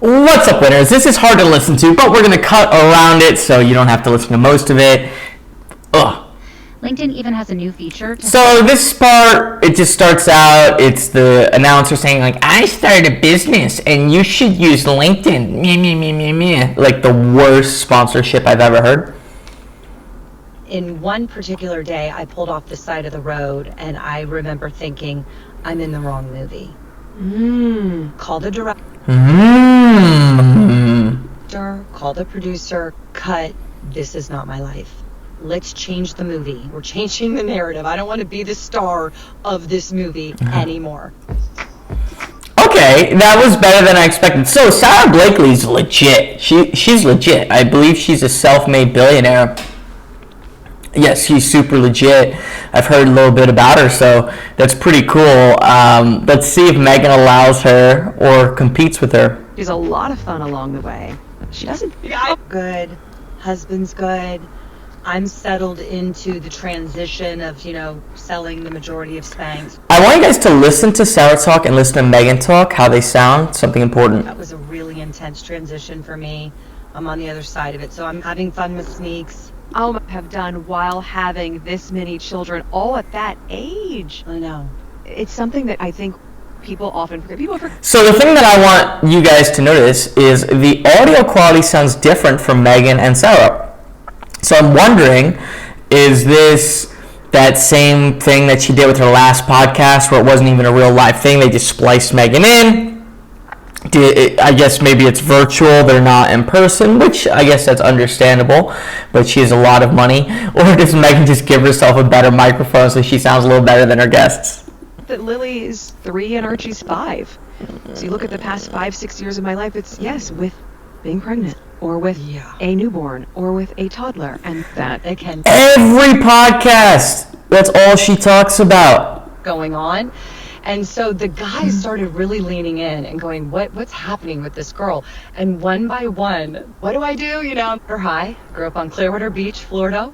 What's up, winners? This is hard to listen to, but we're going to cut around it so you don't have to listen to most of it. Ugh. LinkedIn even has a new feature. So this part, it just starts out, it's the announcer saying, like, I started a business and you should use LinkedIn. Meh, meh, meh, meh, meh. Like the worst sponsorship I've ever heard. In one particular day, I pulled off the side of the road and I remember thinking, I'm in the wrong movie. Call the director. Call the producer. Cut. This is not my life. Let's change the movie. We're changing the narrative. I don't want to be the star of this movie anymore. Okay, that was better than I expected. So Sarah Blakely's legit. She's legit. I believe she's a self-made billionaire. Yes, she's super legit. I've heard a little bit about her, so that's pretty cool. Let's see if Meghan allows her or competes with her. She's a lot of fun along the way. She doesn't... Good. Husband's good. I'm settled into the transition of, selling the majority of Spanx. I want you guys to listen to Sarah talk and listen to Meghan talk, how they sound, something important. That was a really intense transition for me. I'm on the other side of it, so I'm having fun with sneaks. Have done while having this many children, all at that age. I know. It's something that I think people often forget. So the thing that I want you guys to notice is the audio quality sounds different from Meghan and Sarah. So I'm wondering, is this that same thing that she did with her last podcast where it wasn't even a real live thing? They just spliced Meghan in. I guess maybe it's virtual, they're not in person, which I guess that's understandable, but she has a lot of money. Or does Meghan just give herself a better microphone so she sounds a little better than her guests? That Lily is 3 and Archie's 5. So you look at the past 5-6 years of my life, it's with being pregnant, or with a newborn, or with a toddler, and that it can... Every podcast, that's all she talks about. Going on. And so the guys started really leaning in and going, what's happening with this girl? And one by one, what do I do? Her high, grew up on Clearwater Beach, Florida.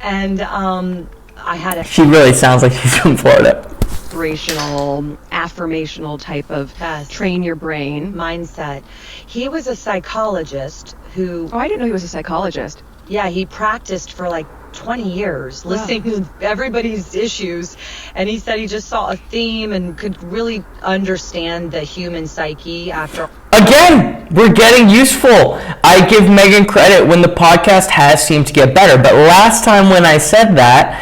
And I had She really sounds like she's from Florida. Inspirational, affirmational type of train your brain mindset. He was a psychologist who... Oh, I didn't know he was a psychologist. Yeah, he practiced for like 20 years listening to everybody's issues, and he said he just saw a theme and could really understand the human psyche after. Again, we're getting useful. I give Meghan credit when the podcast has seemed to get better, but last time when I said that,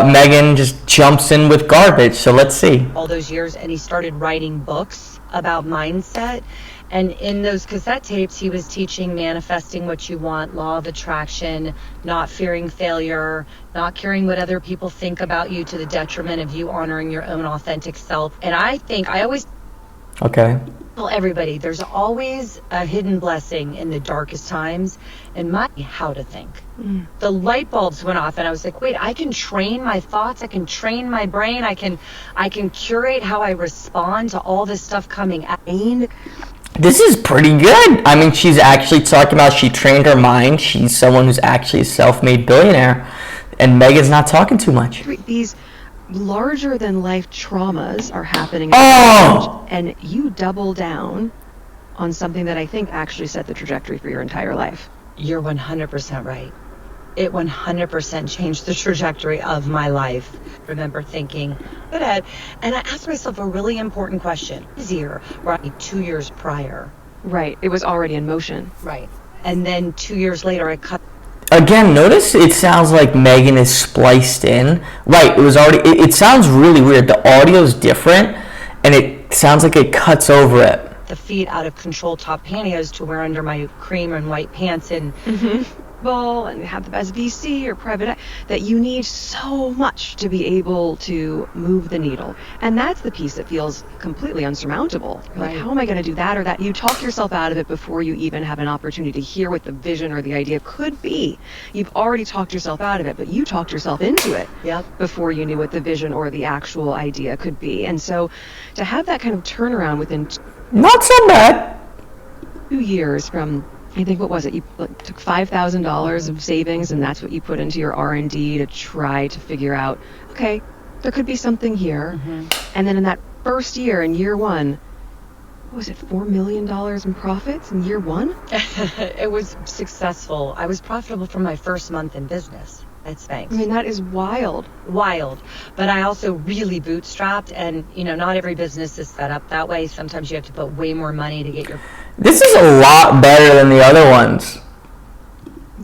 Meghan just jumps in with garbage, so let's see. All those years, and he started writing books about mindset. And in those cassette tapes, he was teaching manifesting what you want, law of attraction, not fearing failure, not caring what other people think about you to the detriment of you honoring your own authentic self. And I always tell everybody, there's always a hidden blessing in the darkest times and how to think. The light bulbs went off and I was like, wait, I can train my thoughts. I can train my brain. I can curate how I respond to all this stuff coming at me. This is pretty good. I mean, she's actually talking about she trained her mind. She's someone who's actually a self-made billionaire. And Meghan's not talking too much. These larger-than-life traumas are happening. And you double down on something that I think actually set the trajectory for your entire life. You're 100% right. It 100% changed the trajectory of my life. I remember thinking, go ahead. And I asked myself a really important question. Easier, right? 2 years prior. Right. It was already in motion. Right. And then 2 years later, I cut. Again, notice it sounds like Meghan is spliced in. Right. It was already, it sounds really weird. The audio's different, and it sounds like it cuts over it. The feet out of control top pantyhose to wear under my cream and white pants and... And have the best VC or private, that you need so much to be able to move the needle. And that's the piece that feels completely unsurmountable. Like, how am I going to do that or that? You talk yourself out of it before you even have an opportunity to hear what the vision or the idea could be. You've already talked yourself out of it, but you talked yourself into it before you knew what the vision or the actual idea could be. And so to have that kind of turnaround within not so bad 2 years from... I think, what was it? You took $5,000 of savings, and that's what you put into your R&D to try to figure out, okay, there could be something here. And then in that first year, in year one, what was it, $4 million in profits in year one? It was successful. I was profitable from my first month in business at Spanx. I mean, that is wild. Wild. But I also really bootstrapped, and not every business is set up that way. Sometimes you have to put way more money to get your... This is a lot better than the other ones.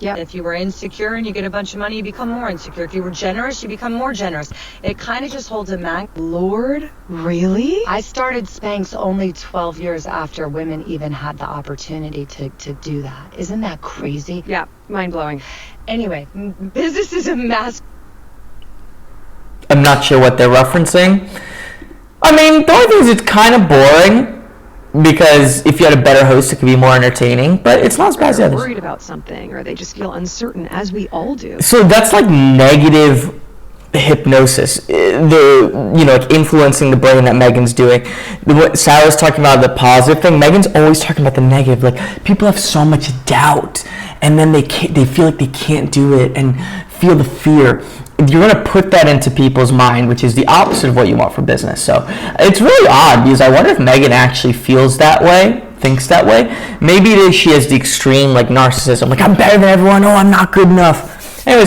Yeah. If you were insecure and you get a bunch of money, you become more insecure. If you were generous, you become more generous. It kind of just holds a back. Lord, really? I started Spanx only 12 years after women even had the opportunity to do that. Isn't that crazy? Yeah, mind-blowing. Anyway, business is a mass... I'm not sure what they're referencing. I mean, the only thing is it's kind of boring, because if you had a better host, it could be more entertaining, but it's not as bad as the They're others. worried about something, or they just feel uncertain, as we all do. So that's like negative hypnosis, like influencing the brain that Megan's doing. What Sarah's talking about, the positive thing, Megan's always talking about the negative. Like, people have so much doubt, and then they feel like they can't do it, and feel the fear. You're going to put that into people's mind, which is the opposite of what you want for business. So it's really odd, because I wonder if Megan actually feels that way, thinks that way. Maybe she has the extreme, like, narcissism. Like, I'm better than everyone. Oh, I'm not good enough. Anyways, guys.